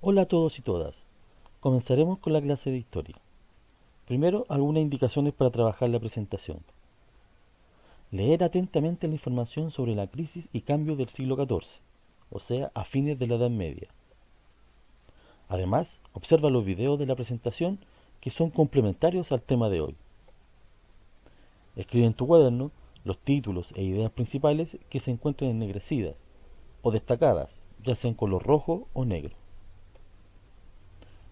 Hola a todos y todas. Comenzaremos con la clase de historia. Primero, algunas indicaciones para trabajar la presentación. Leer atentamente la información sobre la crisis y cambios del siglo XIV, o sea, a fines de la Edad Media. Además, observa los videos de la presentación que son complementarios al tema de hoy. Escribe en tu cuaderno los títulos e ideas principales que se encuentren ennegrecidas o destacadas, ya sea en color rojo o negro.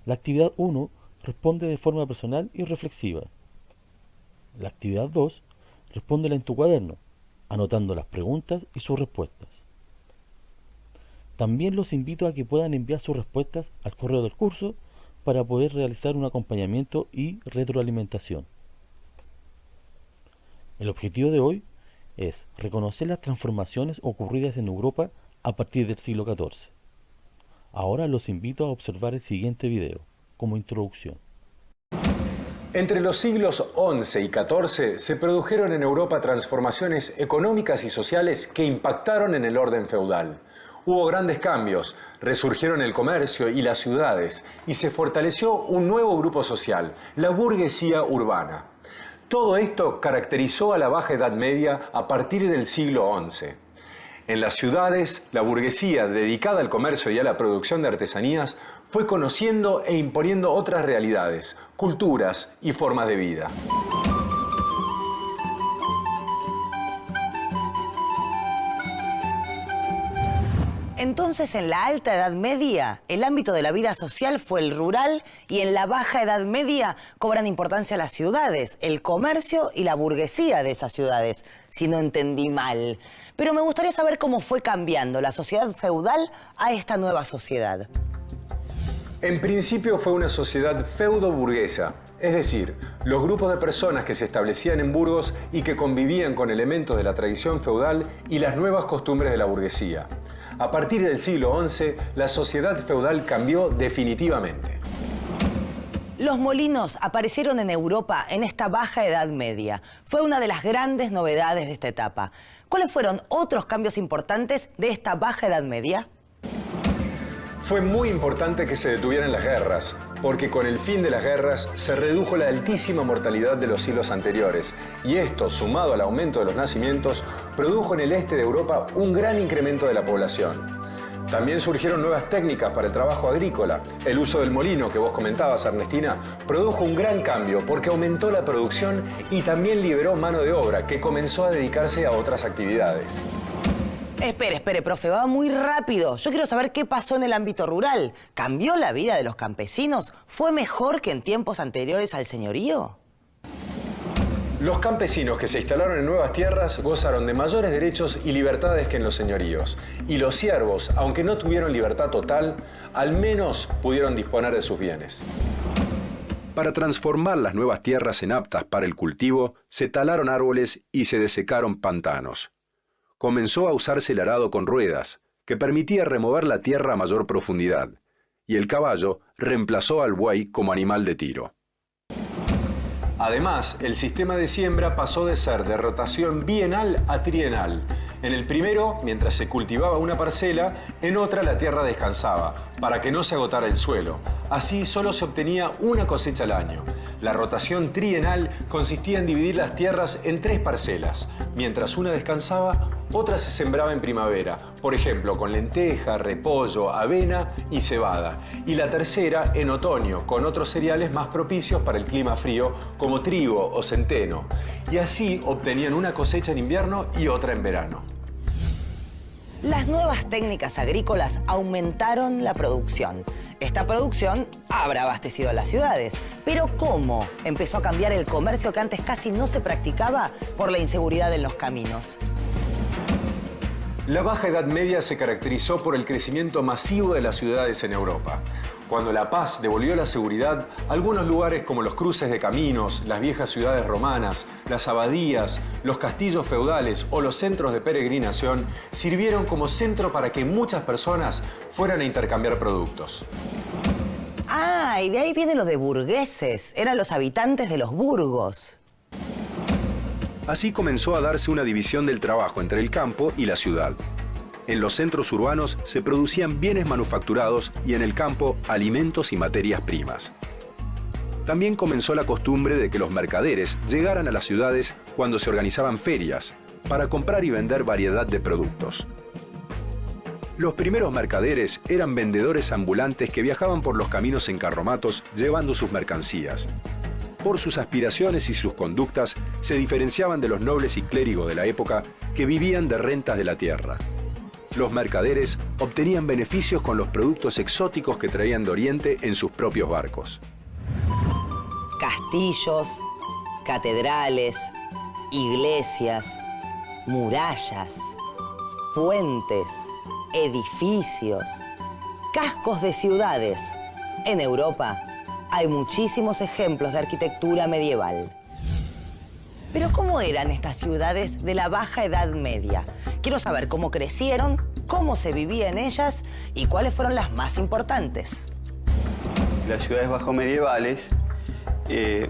La actividad 1 responde de forma personal y reflexiva. La actividad 2 respóndela en tu cuaderno, anotando las preguntas y sus respuestas. También los invito a que puedan enviar sus respuestas al correo del curso para poder realizar un acompañamiento y retroalimentación. El objetivo de hoy es reconocer las transformaciones ocurridas en Europa a partir del siglo XIV. Ahora los invito a observar el siguiente video, como introducción. Entre los siglos XI y XIV se produjeron en Europa transformaciones económicas y sociales que impactaron en el orden feudal. Hubo grandes cambios, resurgieron el comercio y las ciudades, y se fortaleció un nuevo grupo social, la burguesía urbana. Todo esto caracterizó a la Baja Edad Media a partir del siglo XI. En las ciudades, la burguesía dedicada al comercio y a la producción de artesanías fue conociendo e imponiendo otras realidades, culturas y formas de vida. Entonces, en la Alta Edad Media, el ámbito de la vida social fue el rural y en la Baja Edad Media cobran importancia las ciudades, el comercio y la burguesía de esas ciudades, si no entendí mal. Pero me gustaría saber cómo fue cambiando la sociedad feudal a esta nueva sociedad. En principio fue una sociedad feudo-burguesa, es decir, los grupos de personas que se establecían en burgos y que convivían con elementos de la tradición feudal y las nuevas costumbres de la burguesía. A partir del siglo XI, la sociedad feudal cambió definitivamente. Los molinos aparecieron en Europa en esta Baja Edad Media. Fue una de las grandes novedades de esta etapa. ¿Cuáles fueron otros cambios importantes de esta Baja Edad Media? Fue muy importante que se detuvieran las guerras, porque con el fin de las guerras se redujo la altísima mortalidad de los siglos anteriores, y esto, sumado al aumento de los nacimientos, produjo en el este de Europa un gran incremento de la población. También surgieron nuevas técnicas para el trabajo agrícola. El uso del molino, que vos comentabas, Ernestina, produjo un gran cambio porque aumentó la producción y también liberó mano de obra, que comenzó a dedicarse a otras actividades. Espere, profe, va muy rápido. Yo quiero saber qué pasó en el ámbito rural. ¿Cambió la vida de los campesinos? ¿Fue mejor que en tiempos anteriores al señorío? Los campesinos que se instalaron en nuevas tierras gozaron de mayores derechos y libertades que en los señoríos. Y los siervos, aunque no tuvieron libertad total, al menos pudieron disponer de sus bienes. Para transformar las nuevas tierras en aptas para el cultivo, se talaron árboles y se desecaron pantanos. Comenzó a usarse el arado con ruedas, que permitía remover la tierra a mayor profundidad, y el caballo reemplazó al buey como animal de tiro. Además, el sistema de siembra pasó de ser de rotación bienal a trienal. En el primero, mientras se cultivaba una parcela, en otra la tierra descansaba, para que no se agotara el suelo. Así solo se obtenía una cosecha al año. La rotación trienal consistía en dividir las tierras en 3 parcelas. Mientras una descansaba, otra se sembraba en primavera, por ejemplo, con lenteja, repollo, avena y cebada. Y la tercera en otoño, con otros cereales más propicios para el clima frío, como trigo o centeno. Y así obtenían una cosecha en invierno y otra en verano. Las nuevas técnicas agrícolas aumentaron la producción. Esta producción habrá abastecido a las ciudades. Pero ¿cómo empezó a cambiar el comercio que antes casi no se practicaba por la inseguridad en los caminos? La Baja Edad Media se caracterizó por el crecimiento masivo de las ciudades en Europa. Cuando la paz devolvió la seguridad, algunos lugares como los cruces de caminos, las viejas ciudades romanas, las abadías, los castillos feudales o los centros de peregrinación sirvieron como centro para que muchas personas fueran a intercambiar productos. Ah, y de ahí viene lo de burgueses. Eran los habitantes de los burgos. Así comenzó a darse una división del trabajo entre el campo y la ciudad. En los centros urbanos se producían bienes manufacturados y en el campo alimentos y materias primas. También comenzó la costumbre de que los mercaderes llegaran a las ciudades cuando se organizaban ferias para comprar y vender variedad de productos. Los primeros mercaderes eran vendedores ambulantes que viajaban por los caminos en carromatos llevando sus mercancías. Por sus aspiraciones y sus conductas se diferenciaban de los nobles y clérigos de la época que vivían de rentas de la tierra. Los mercaderes obtenían beneficios con los productos exóticos que traían de Oriente en sus propios barcos. Castillos, catedrales, iglesias, murallas, puentes, edificios, cascos de ciudades. En Europa hay muchísimos ejemplos de arquitectura medieval. Pero ¿cómo eran estas ciudades de la Baja Edad Media? Quiero saber cómo crecieron, cómo se vivía en ellas y cuáles fueron las más importantes. Las ciudades bajomedievales,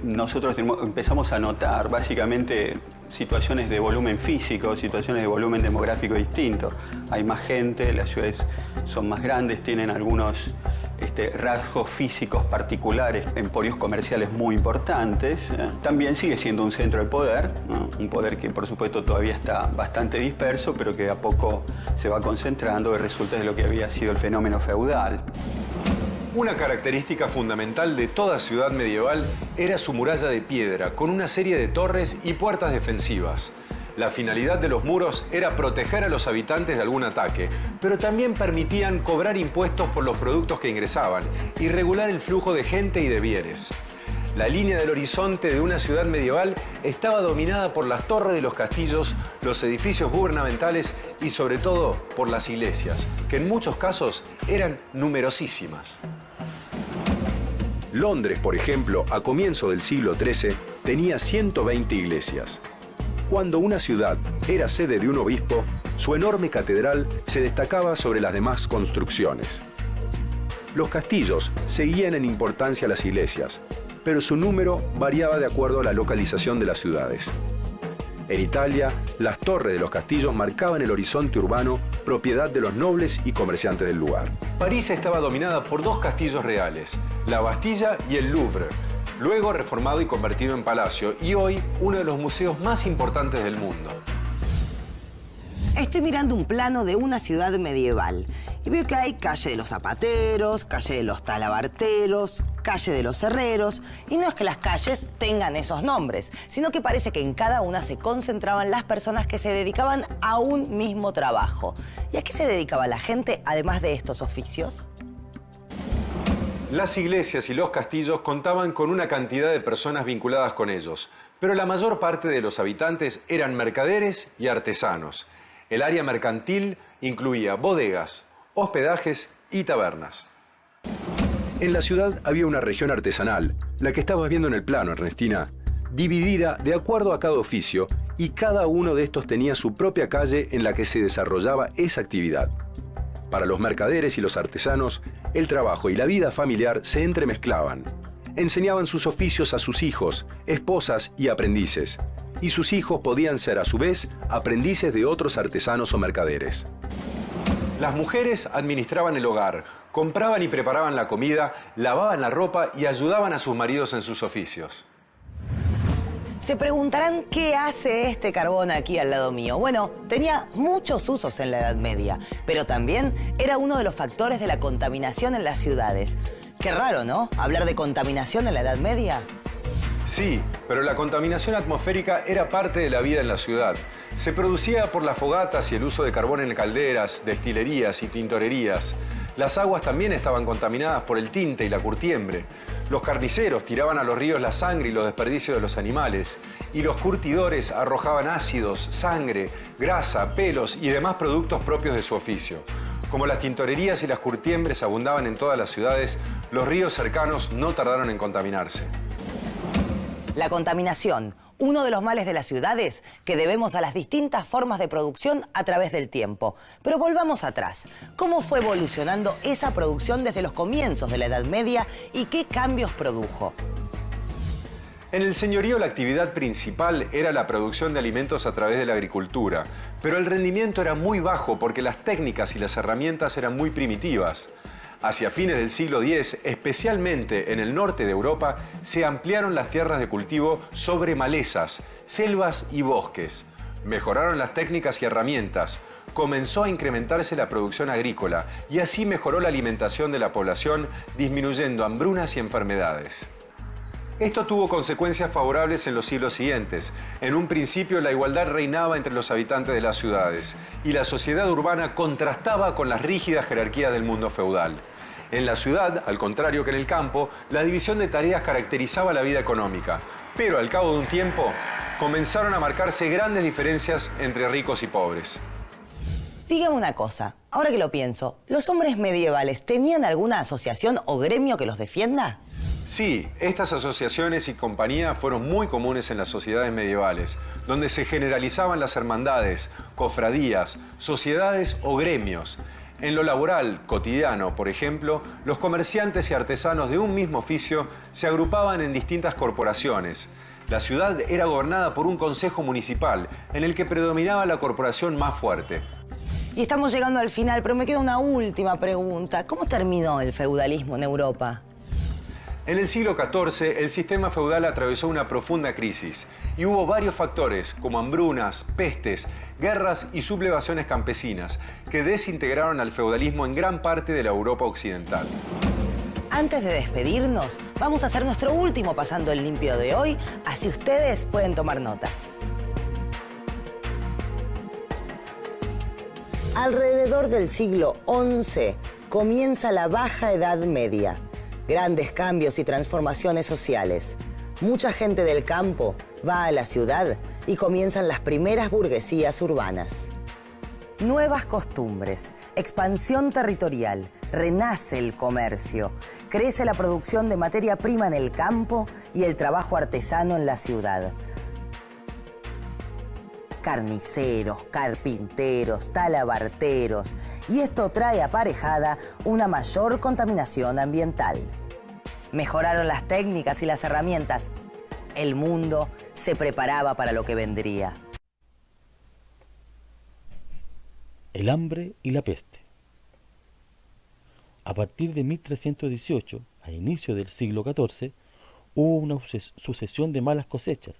nosotros empezamos a notar básicamente situaciones de volumen físico, situaciones de volumen demográfico distinto. Hay más gente, las ciudades son más grandes, tienen algunos rasgos físicos particulares, emporios comerciales muy importantes. También sigue siendo un centro de poder, ¿no? Un poder que por supuesto todavía está bastante disperso, pero que a poco se va concentrando y resulta de lo que había sido el fenómeno feudal. Una característica fundamental de toda ciudad medieval era su muralla de piedra, con una serie de torres y puertas defensivas. La finalidad de los muros era proteger a los habitantes de algún ataque, pero también permitían cobrar impuestos por los productos que ingresaban y regular el flujo de gente y de bienes. La línea del horizonte de una ciudad medieval estaba dominada por las torres de los castillos, los edificios gubernamentales y sobre todo por las iglesias, que en muchos casos eran numerosísimas. Londres, por ejemplo, a comienzo del siglo XIII, tenía 120 iglesias. Cuando una ciudad era sede de un obispo, su enorme catedral se destacaba sobre las demás construcciones. Los castillos seguían en importancia a las iglesias, pero su número variaba de acuerdo a la localización de las ciudades. En Italia, las torres de los castillos marcaban el horizonte urbano, propiedad de los nobles y comerciantes del lugar. París estaba dominada por dos castillos reales, la Bastilla y el Louvre, luego reformado y convertido en palacio, y hoy uno de los museos más importantes del mundo. Estoy mirando un plano de una ciudad medieval y veo que hay calle de los zapateros, calle de los talabarteros, calle de los herreros. Y no es que las calles tengan esos nombres, sino que parece que en cada una se concentraban las personas que se dedicaban a un mismo trabajo. ¿Y a qué se dedicaba la gente además de estos oficios? Las iglesias y los castillos contaban con una cantidad de personas vinculadas con ellos, pero la mayor parte de los habitantes eran mercaderes y artesanos. El área mercantil incluía bodegas, hospedajes y tabernas. En la ciudad había una región artesanal, la que estabas viendo en el plano, Ernestina, dividida de acuerdo a cada oficio, y cada uno de estos tenía su propia calle en la que se desarrollaba esa actividad. Para los mercaderes y los artesanos, el trabajo y la vida familiar se entremezclaban. Enseñaban sus oficios a sus hijos, esposas y aprendices, y sus hijos podían ser a su vez aprendices de otros artesanos o mercaderes. Las mujeres administraban el hogar, compraban y preparaban la comida, lavaban la ropa y ayudaban a sus maridos en sus oficios. Se preguntarán qué hace este carbón aquí al lado mío. Bueno, tenía muchos usos en la Edad Media, pero también era uno de los factores de la contaminación en las ciudades. Qué raro, ¿no? Hablar de contaminación en la Edad Media. Sí, pero la contaminación atmosférica era parte de la vida en la ciudad. Se producía por las fogatas y el uso de carbón en calderas, destilerías y tintorerías. Las aguas también estaban contaminadas por el tinte y la curtiembre. Los carniceros tiraban a los ríos la sangre y los desperdicios de los animales. Y los curtidores arrojaban ácidos, sangre, grasa, pelos y demás productos propios de su oficio. Como las tintorerías y las curtiembres abundaban en todas las ciudades, los ríos cercanos no tardaron en contaminarse. La contaminación, uno de los males de las ciudades que debemos a las distintas formas de producción a través del tiempo. Pero volvamos atrás. ¿Cómo fue evolucionando esa producción desde los comienzos de la Edad Media y qué cambios produjo? En el señorío la actividad principal era la producción de alimentos a través de la agricultura, pero el rendimiento era muy bajo porque las técnicas y las herramientas eran muy primitivas. Hacia fines del siglo X, especialmente en el norte de Europa, se ampliaron las tierras de cultivo sobre malezas, selvas y bosques. Mejoraron las técnicas y herramientas, comenzó a incrementarse la producción agrícola y así mejoró la alimentación de la población, disminuyendo hambrunas y enfermedades. Esto tuvo consecuencias favorables en los siglos siguientes. En un principio la igualdad reinaba entre los habitantes de las ciudades y la sociedad urbana contrastaba con las rígidas jerarquías del mundo feudal. En la ciudad, al contrario que en el campo, la división de tareas caracterizaba la vida económica. Pero al cabo de un tiempo, comenzaron a marcarse grandes diferencias entre ricos y pobres. Dígame una cosa, ahora que lo pienso, ¿los hombres medievales tenían alguna asociación o gremio que los defienda? Sí, estas asociaciones y compañías fueron muy comunes en las sociedades medievales, donde se generalizaban las hermandades, cofradías, sociedades o gremios. En lo laboral, cotidiano, por ejemplo, los comerciantes y artesanos de un mismo oficio se agrupaban en distintas corporaciones. La ciudad era gobernada por un consejo municipal, en el que predominaba la corporación más fuerte. Y estamos llegando al final, pero me queda una última pregunta. ¿Cómo terminó el feudalismo en Europa? En el siglo XIV, el sistema feudal atravesó una profunda crisis y hubo varios factores, como hambrunas, pestes, guerras y sublevaciones campesinas, que desintegraron al feudalismo en gran parte de la Europa occidental. Antes de despedirnos, vamos a hacer nuestro último Pasando el Limpio de hoy, así ustedes pueden tomar nota. Alrededor del siglo XI comienza la Baja Edad Media. Grandes cambios y transformaciones sociales. Mucha gente del campo va a la ciudad y comienzan las primeras burguesías urbanas. Nuevas costumbres, expansión territorial, renace el comercio, crece la producción de materia prima en el campo y el trabajo artesano en la ciudad. Carniceros, carpinteros, talabarteros, y esto trae aparejada una mayor contaminación ambiental. Mejoraron las técnicas y las herramientas. El mundo se preparaba para lo que vendría. El hambre y la peste. A partir de 1318, a inicio del siglo XIV, hubo una sucesión de malas cosechas,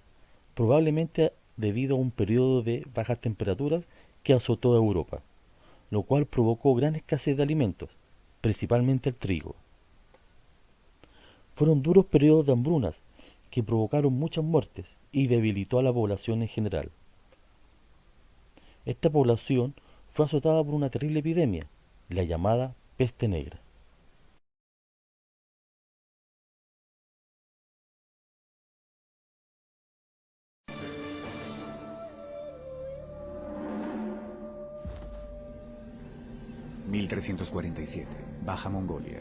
probablemente debido a un periodo de bajas temperaturas que azotó a Europa, lo cual provocó gran escasez de alimentos, principalmente el trigo. Fueron duros periodos de hambrunas que provocaron muchas muertes y debilitó a la población en general. Esta población fue azotada por una terrible epidemia, la llamada peste negra. (1347) Baja Mongolia.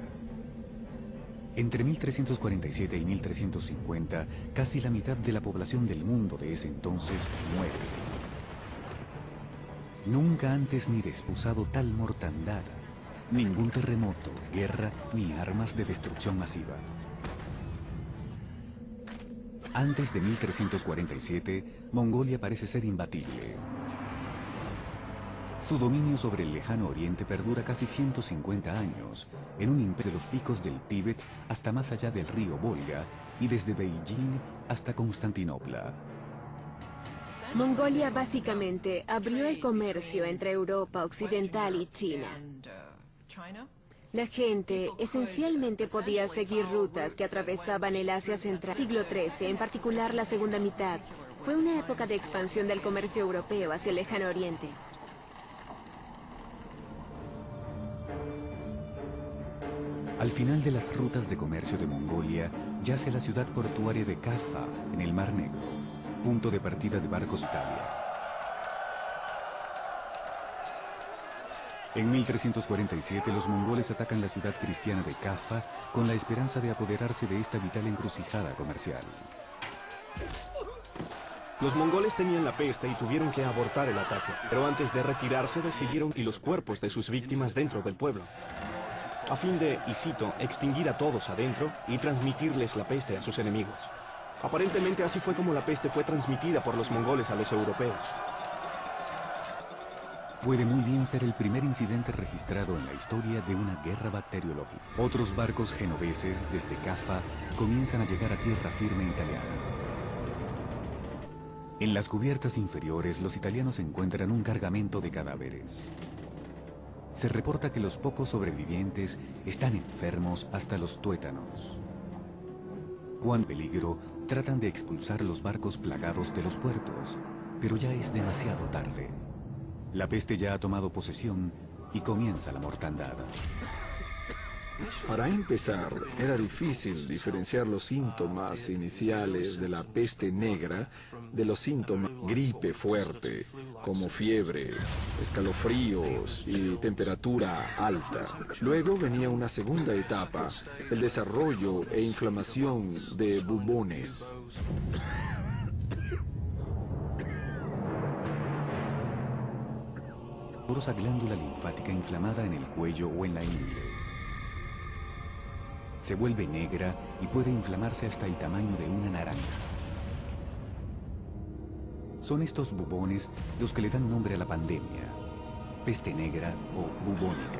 Entre 1347 y 1350, casi la mitad de la población del mundo de ese entonces muere. Nunca antes ni después usado tal mortandad. Ningún terremoto, guerra ni armas de destrucción masiva. Antes de 1347, Mongolia parece ser imbatible. Su dominio sobre el lejano oriente perdura casi 150 años, en un imperio de los picos del Tíbet hasta más allá del río Volga y desde Beijing hasta Constantinopla. Mongolia básicamente abrió el comercio entre Europa Occidental y China. La gente esencialmente podía seguir rutas que atravesaban el Asia Central. Siglo XIII, en particular la segunda mitad, fue una época de expansión del comercio europeo hacia el lejano oriente. Al final de las rutas de comercio de Mongolia yace la ciudad portuaria de Kaffa, en el Mar Negro, punto de partida de barcos Italia. En 1347 los mongoles atacan la ciudad cristiana de Kaffa con la esperanza de apoderarse de esta vital encrucijada comercial. Los mongoles tenían la peste y tuvieron que abortar el ataque, pero antes de retirarse decidieron y los cuerpos de sus víctimas dentro del pueblo, a fin de, y cito, extinguir a todos adentro y transmitirles la peste a sus enemigos. Aparentemente así fue como la peste fue transmitida por los mongoles a los europeos. Puede muy bien ser el primer incidente registrado en la historia de una guerra bacteriológica. Otros barcos genoveses desde Caffa comienzan a llegar a tierra firme italiana. En las cubiertas inferiores, los italianos encuentran un cargamento de cadáveres. Se reporta que los pocos sobrevivientes están enfermos hasta los tuétanos. Cuando peligro, tratan de expulsar los barcos plagados de los puertos, pero ya es demasiado tarde. La peste ya ha tomado posesión y comienza la mortandad. Para empezar, era difícil diferenciar los síntomas iniciales de la peste negra de los síntomas gripe fuerte, como fiebre, escalofríos y temperatura alta. Luego venía una segunda etapa, el desarrollo e inflamación de bubones. Porosa glándula linfática inflamada en el cuello o en la ingle. Se vuelve negra y puede inflamarse hasta el tamaño de una naranja. Son estos bubones los que le dan nombre a la pandemia, peste negra o bubónica.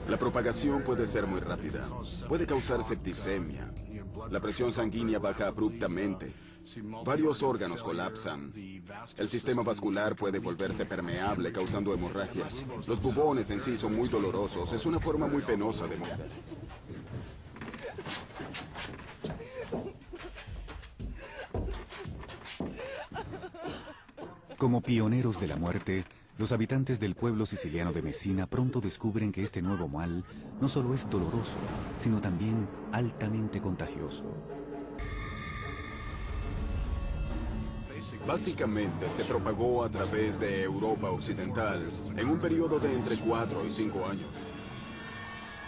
La propagación puede ser muy rápida. Puede causar septicemia. La presión sanguínea baja abruptamente. Varios órganos colapsan. El sistema vascular puede volverse permeable, causando hemorragias. Los bubones en sí son muy dolorosos. Es una forma muy penosa de morir. Como pioneros de la muerte, los habitantes del pueblo siciliano de Messina pronto descubren que este nuevo mal no solo es doloroso, sino también altamente contagioso. Básicamente se propagó a través de Europa Occidental en un periodo de entre 4 y 5 años.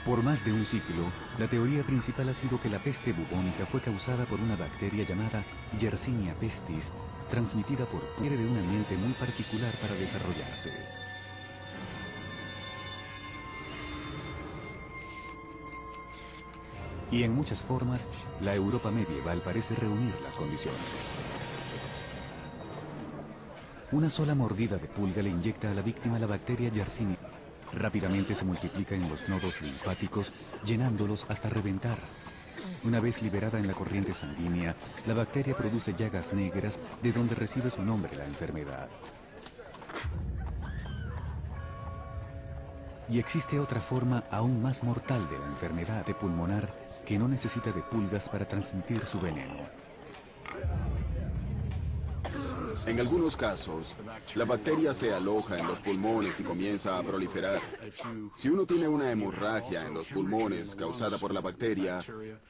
Por más de un siglo, la teoría principal ha sido que la peste bubónica fue causada por una bacteria llamada Yersinia pestis, transmitida por requiere de un ambiente muy particular para desarrollarse. Y en muchas formas, la Europa medieval parece reunir las condiciones. Una sola mordida de pulga le inyecta a la víctima la bacteria Yersinia. Rápidamente se multiplica en los nodos linfáticos, llenándolos hasta reventar. Una vez liberada en la corriente sanguínea, la bacteria produce llagas negras, de donde recibe su nombre la enfermedad. Y existe otra forma aún más mortal de la enfermedad pulmonar que no necesita de pulgas para transmitir su veneno. En algunos casos, la bacteria se aloja en los pulmones y comienza a proliferar. Si uno tiene una hemorragia en los pulmones causada por la bacteria,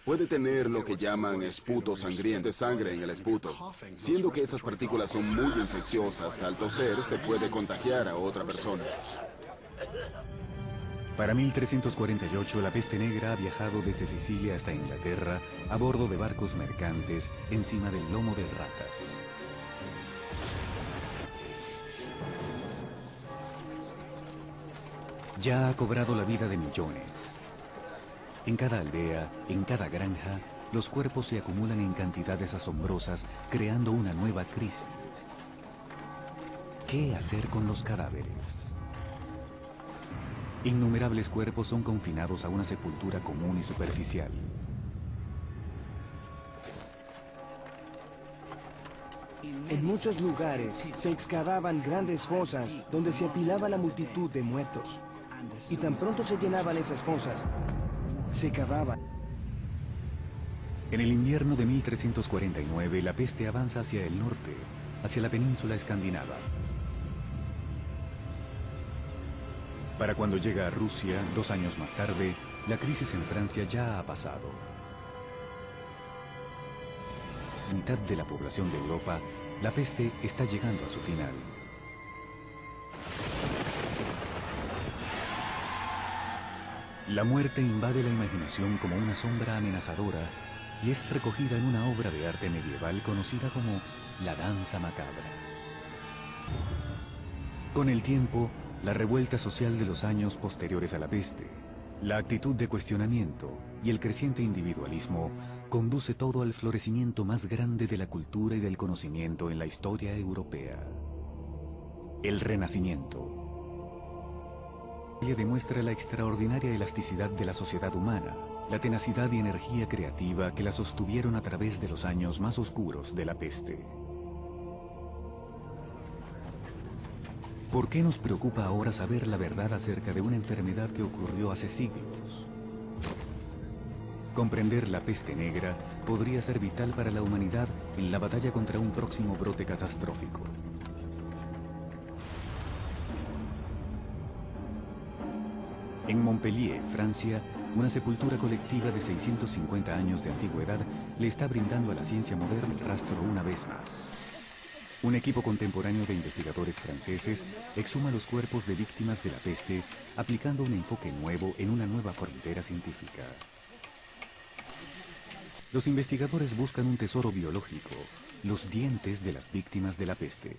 puede tener lo que llaman esputo sangriento, sangre en el esputo. Siendo que esas partículas son muy infecciosas, al toser se puede contagiar a otra persona. Para 1348, la peste negra ha viajado desde Sicilia hasta Inglaterra a bordo de barcos mercantes encima del lomo de ratas. Ya ha cobrado la vida de millones. En cada aldea, en cada granja, los cuerpos se acumulan en cantidades asombrosas, creando una nueva crisis. ¿Qué hacer con los cadáveres? Innumerables cuerpos son confinados a una sepultura común y superficial. En muchos lugares se excavaban grandes fosas donde se apilaba la multitud de muertos. Y tan pronto se llenaban esas fosas, se cavaban. En el invierno de 1349, la peste avanza hacia el norte, hacia la península escandinava. Para cuando llega a Rusia, 2 años más tarde, la crisis en Francia ya ha pasado. La mitad de la población de Europa, la peste está llegando a su final. La muerte invade la imaginación como una sombra amenazadora y es recogida en una obra de arte medieval conocida como la danza macabra. Con el tiempo, la revuelta social de los años posteriores a la peste, La actitud de cuestionamiento y el creciente individualismo conduce todo al florecimiento más grande de la cultura y del conocimiento en la historia europea. El Renacimiento. Ella demuestra la extraordinaria elasticidad de la sociedad humana, la tenacidad y energía creativa que la sostuvieron a través de los años más oscuros de la peste. ¿Por qué nos preocupa ahora saber la verdad acerca de una enfermedad que ocurrió hace siglos? Comprender la peste negra podría ser vital para la humanidad en la batalla contra un próximo brote catastrófico. En Montpellier, Francia, una sepultura colectiva de 650 años de antigüedad le está brindando a la ciencia moderna el rastro una vez más. Un equipo contemporáneo de investigadores franceses exhuma los cuerpos de víctimas de la peste, aplicando un enfoque nuevo en una nueva frontera científica. Los investigadores buscan un tesoro biológico, los dientes de las víctimas de la peste.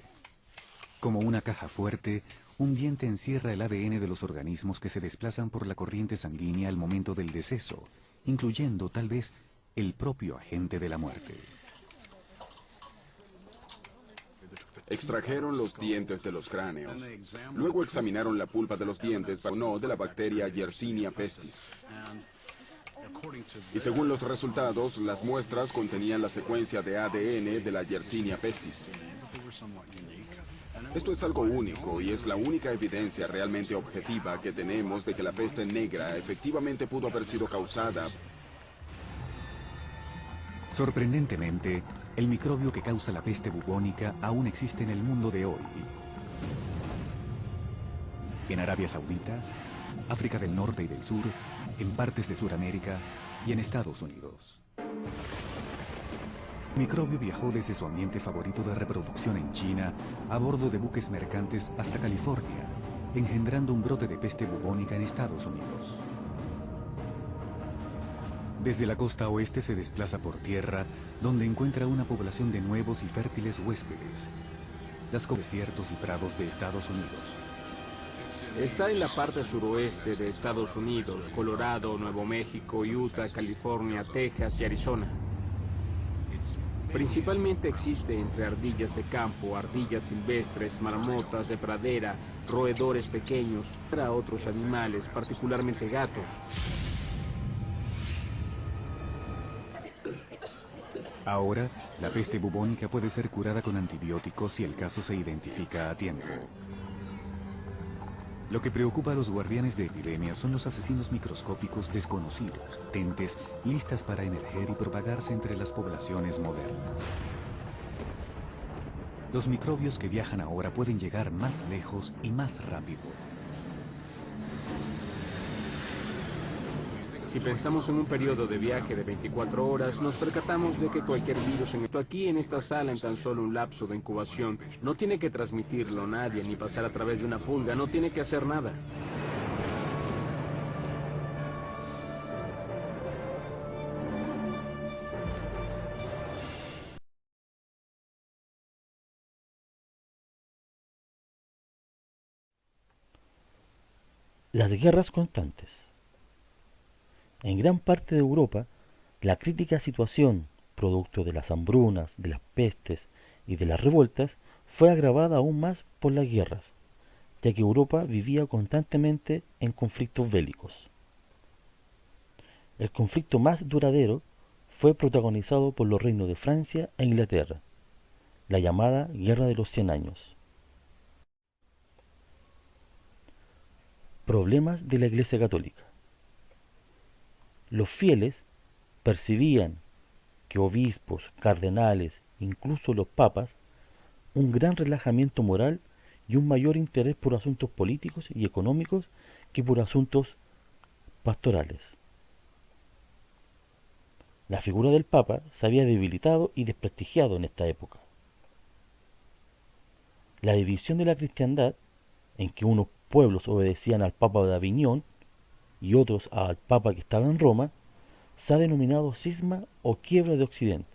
Como una caja fuerte, un diente encierra el ADN de los organismos que se desplazan por la corriente sanguínea al momento del deceso, incluyendo tal vez el propio agente de la muerte. Extrajeron los dientes de los cráneos. Luego examinaron la pulpa de los dientes para no de la bacteria Yersinia pestis. Y según los resultados, las muestras contenían la secuencia de ADN de la Yersinia pestis. Esto es algo único y es la única evidencia realmente objetiva que tenemos de que la peste negra efectivamente pudo haber sido causada. Sorprendentemente, el microbio que causa la peste bubónica aún existe en el mundo de hoy. En Arabia Saudita, África del Norte y del Sur, en partes de Sudamérica y en Estados Unidos. El microbio viajó desde su ambiente favorito de reproducción en China a bordo de buques mercantes hasta California, engendrando un brote de peste bubónica en Estados Unidos. Desde la costa oeste se desplaza por tierra, donde encuentra una población de nuevos y fértiles huéspedes, las desiertos y prados de Estados Unidos. Está en la parte suroeste de Estados Unidos, Colorado, Nuevo México, Utah, California, Texas y Arizona. Principalmente existe entre ardillas de campo, ardillas silvestres, marmotas de pradera, roedores pequeños, para otros animales, particularmente gatos. Ahora, la peste bubónica puede ser curada con antibióticos si el caso se identifica a tiempo. Lo que preocupa a los guardianes de epidemias son los asesinos microscópicos desconocidos, latentes, listas para emerger y propagarse entre las poblaciones modernas. Los microbios que viajan ahora pueden llegar más lejos y más rápido. Si pensamos en un periodo de viaje de 24 horas, nos percatamos de que cualquier virus aquí en esta sala en tan solo un lapso de incubación no tiene que transmitirlo a nadie ni pasar a través de una pulga, no tiene que hacer nada. Las guerras constantes. En gran parte de Europa, la crítica situación, producto de las hambrunas, de las pestes y de las revueltas, fue agravada aún más por las guerras, ya que Europa vivía constantemente en conflictos bélicos. El conflicto más duradero fue protagonizado por los reinos de Francia e Inglaterra, la llamada Guerra de los 100 años. Problemas de la Iglesia Católica. Los fieles percibían que obispos, cardenales, incluso los papas, un gran relajamiento moral y un mayor interés por asuntos políticos y económicos que por asuntos pastorales. La figura del papa se había debilitado y desprestigiado en esta época. La división de la cristiandad, en que unos pueblos obedecían al papa de Aviñón y otros al papa que estaba en Roma, se ha denominado cisma o quiebra de Occidente.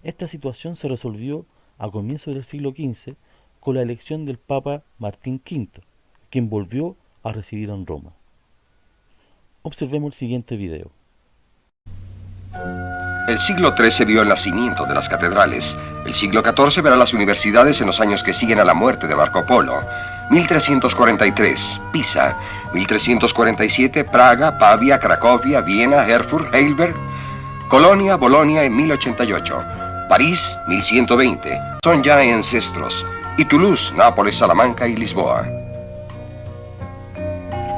Esta situación se resolvió a comienzos del siglo XV con la elección del papa Martín V, quien volvió a residir en Roma. Observemos el siguiente video. El siglo XIII vio el nacimiento de las catedrales. El siglo XIV verá las universidades en los años que siguen a la muerte de Marco Polo. 1343, Pisa. 1347, Praga, Pavia, Cracovia, Viena, Erfurt, Heidelberg. Colonia, Bolonia en 1088. París, 1120. Son ya ancestros. Y Toulouse, Nápoles, Salamanca y Lisboa.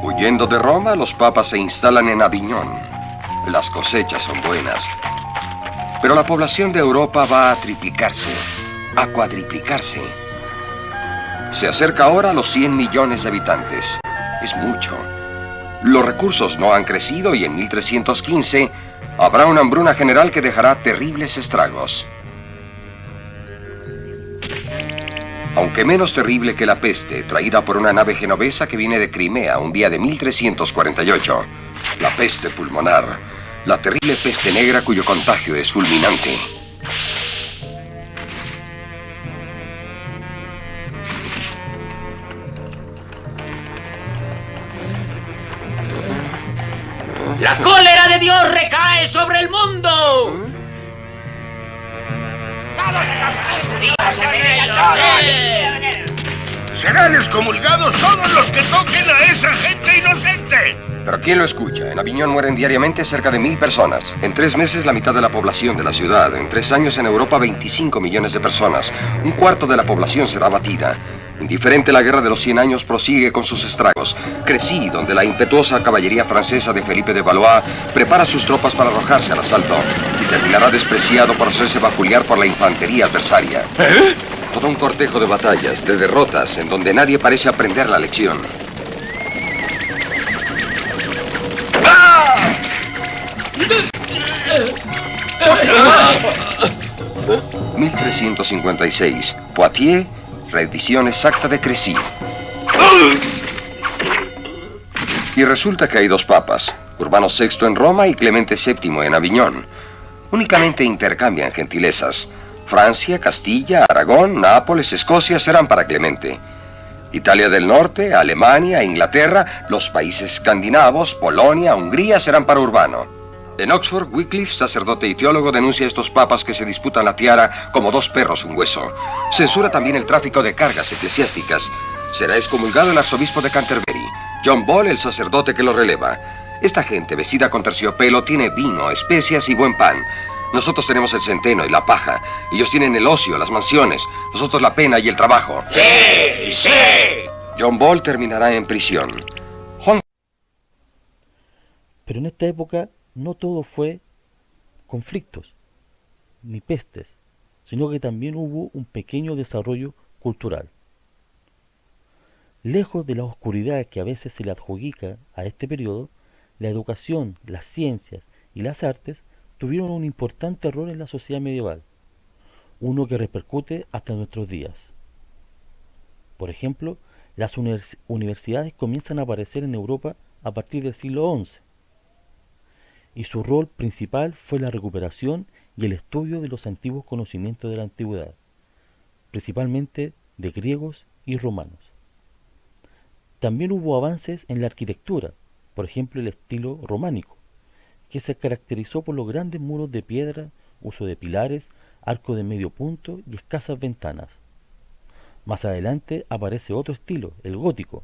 Huyendo de Roma, los papas se instalan en Aviñón. Las cosechas son buenas. Pero la población de Europa va a triplicarse, a cuadriplicarse. Se acerca ahora a los 100 millones de habitantes. Es mucho. Los recursos no han crecido y en 1315 habrá una hambruna general que dejará terribles estragos. Aunque menos terrible que la peste, traída por una nave genovesa que viene de Crimea un día de 1348. La peste pulmonar, la terrible peste negra cuyo contagio es fulminante. ¡La cólera de Dios recae sobre el mundo! Serán excomulgados todos los que toquen a esa gente inocente. Pero ¿quién lo escucha? En Aviñón mueren diariamente cerca de 1000 personas. En 3 meses la mitad de la población de la ciudad. En 3 años en Europa 25 millones de personas. Un cuarto de la población será abatida. Indiferente, la guerra de los 100 años prosigue con sus estragos. Crecy, donde la impetuosa caballería francesa de Felipe de Valois prepara sus tropas para arrojarse al asalto y terminará despreciado por hacerse vapulear por la infantería adversaria. Todo un cortejo de batallas, de derrotas, en donde nadie parece aprender la lección. ...1356... Poitiers... Reedición exacta de Crecy. Y resulta que hay 2 papas, Urbano VI en Roma y Clemente VII en Aviñón. Únicamente intercambian gentilezas. Francia, Castilla, Aragón, Nápoles, Escocia serán para Clemente. Italia del Norte, Alemania, Inglaterra, los países escandinavos, Polonia, Hungría serán para Urbano. En Oxford, Wycliffe, sacerdote y teólogo, denuncia a estos papas que se disputan la tiara como 2 perros un hueso. Censura también el tráfico de cargas eclesiásticas. Será excomulgado el arzobispo de Canterbury. John Ball, el sacerdote que lo releva. Esta gente vestida con terciopelo tiene vino, especias y buen pan. Nosotros tenemos el centeno y la paja. Ellos tienen el ocio, las mansiones. Nosotros la pena y el trabajo. ¡Sí, sí! John Ball terminará en prisión. Pero en esta época no todo fue conflictos ni pestes, sino que también hubo un pequeño desarrollo cultural. Lejos de la oscuridad que a veces se le adjudica a este periodo, la educación, las ciencias y las artes tuvieron un importante rol en la sociedad medieval, uno que repercute hasta nuestros días. Por ejemplo, las universidades comienzan a aparecer en Europa a partir del siglo XI, y su rol principal fue la recuperación y el estudio de los antiguos conocimientos de la antigüedad, principalmente de griegos y romanos. También hubo avances en la arquitectura, por ejemplo el estilo románico, que se caracterizó por los grandes muros de piedra, uso de pilares, arco de medio punto y escasas ventanas. Más adelante aparece otro estilo, el gótico,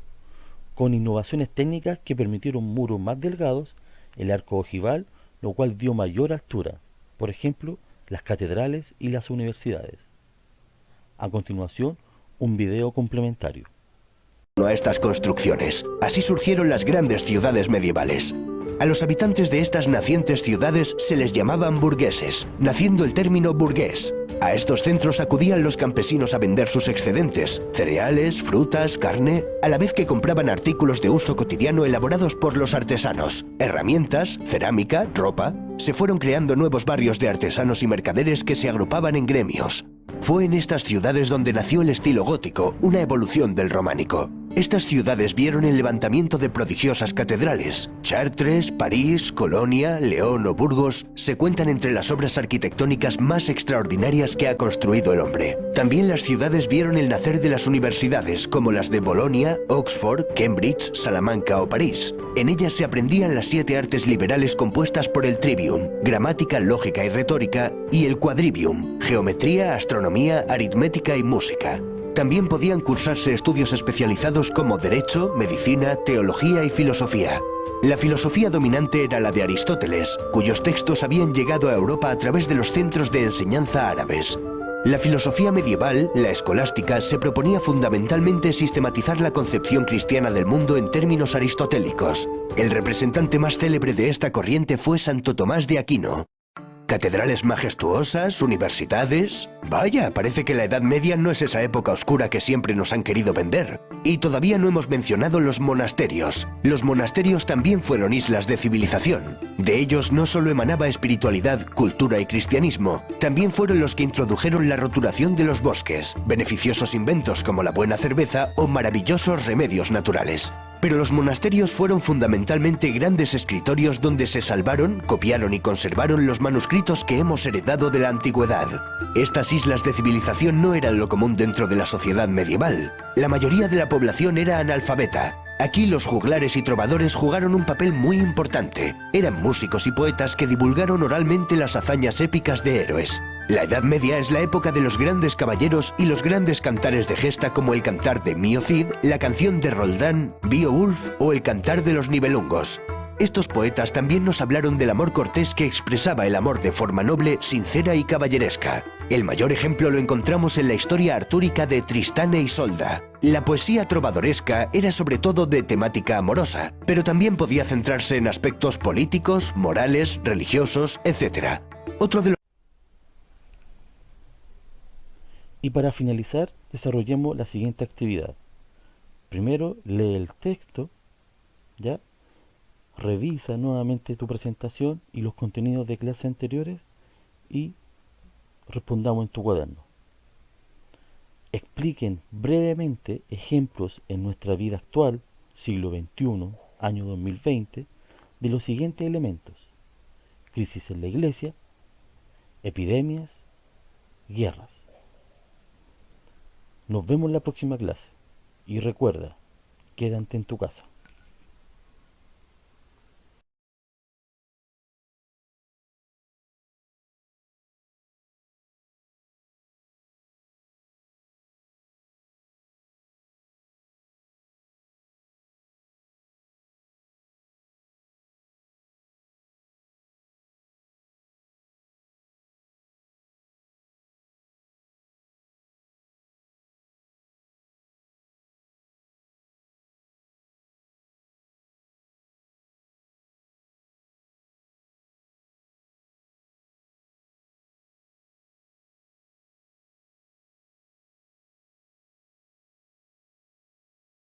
con innovaciones técnicas que permitieron muros más delgados, el arco ojival, lo cual dio mayor altura, por ejemplo, las catedrales y las universidades. A continuación, un video complementario. A estas construcciones, así surgieron las grandes ciudades medievales. A los habitantes de estas nacientes ciudades se les llamaban burgueses, naciendo el término burgués. A estos centros acudían los campesinos a vender sus excedentes, cereales, frutas, carne, a la vez que compraban artículos de uso cotidiano elaborados por los artesanos, herramientas, cerámica, ropa. Se fueron creando nuevos barrios de artesanos y mercaderes que se agrupaban en gremios. Fue en estas ciudades donde nació el estilo gótico, una evolución del románico. Estas ciudades vieron el levantamiento de prodigiosas catedrales. Chartres, París, Colonia, León o Burgos se cuentan entre las obras arquitectónicas más extraordinarias que ha construido el hombre. También las ciudades vieron el nacer de las universidades, como las de Bolonia, Oxford, Cambridge, Salamanca o París. En ellas se aprendían las 7 artes liberales compuestas por el trivium, gramática, lógica y retórica, y el quadrivium, geometría, astronomía, aritmética y música. También podían cursarse estudios especializados como Derecho, Medicina, Teología y Filosofía. La filosofía dominante era la de Aristóteles, cuyos textos habían llegado a Europa a través de los centros de enseñanza árabes. La filosofía medieval, la escolástica, se proponía fundamentalmente sistematizar la concepción cristiana del mundo en términos aristotélicos. El representante más célebre de esta corriente fue Santo Tomás de Aquino. Catedrales majestuosas, universidades... Vaya, parece que la Edad Media no es esa época oscura que siempre nos han querido vender. Y todavía no hemos mencionado los monasterios. Los monasterios también fueron islas de civilización. De ellos no solo emanaba espiritualidad, cultura y cristianismo, también fueron los que introdujeron la roturación de los bosques, beneficiosos inventos como la buena cerveza o maravillosos remedios naturales. Pero los monasterios fueron fundamentalmente grandes escritorios donde se salvaron, copiaron y conservaron los manuscritos que hemos heredado de la antigüedad. Estas islas de civilización no eran lo común dentro de la sociedad medieval. La mayoría de la población era analfabeta. Aquí los juglares y trovadores jugaron un papel muy importante. Eran músicos y poetas que divulgaron oralmente las hazañas épicas de héroes. La Edad Media es la época de los grandes caballeros y los grandes cantares de gesta como el cantar de Mio Cid, la canción de Roldán, Beowulf o el cantar de los Nibelungos. Estos poetas también nos hablaron del amor cortés que expresaba el amor de forma noble, sincera y caballeresca. El mayor ejemplo lo encontramos en la historia artúrica de Tristán e Isolda. La poesía trovadoresca era sobre todo de temática amorosa, pero también podía centrarse en aspectos políticos, morales, religiosos, etc. Y para finalizar, desarrollemos la siguiente actividad. Primero, lee el texto, ¿ya? Revisa nuevamente tu presentación y los contenidos de clase anteriores y respondamos en tu cuaderno. Expliquen brevemente ejemplos en nuestra vida actual, siglo XXI, año 2020, de los siguientes elementos: crisis en la iglesia, epidemias, guerras. Nos vemos en la próxima clase y recuerda, quédate en tu casa.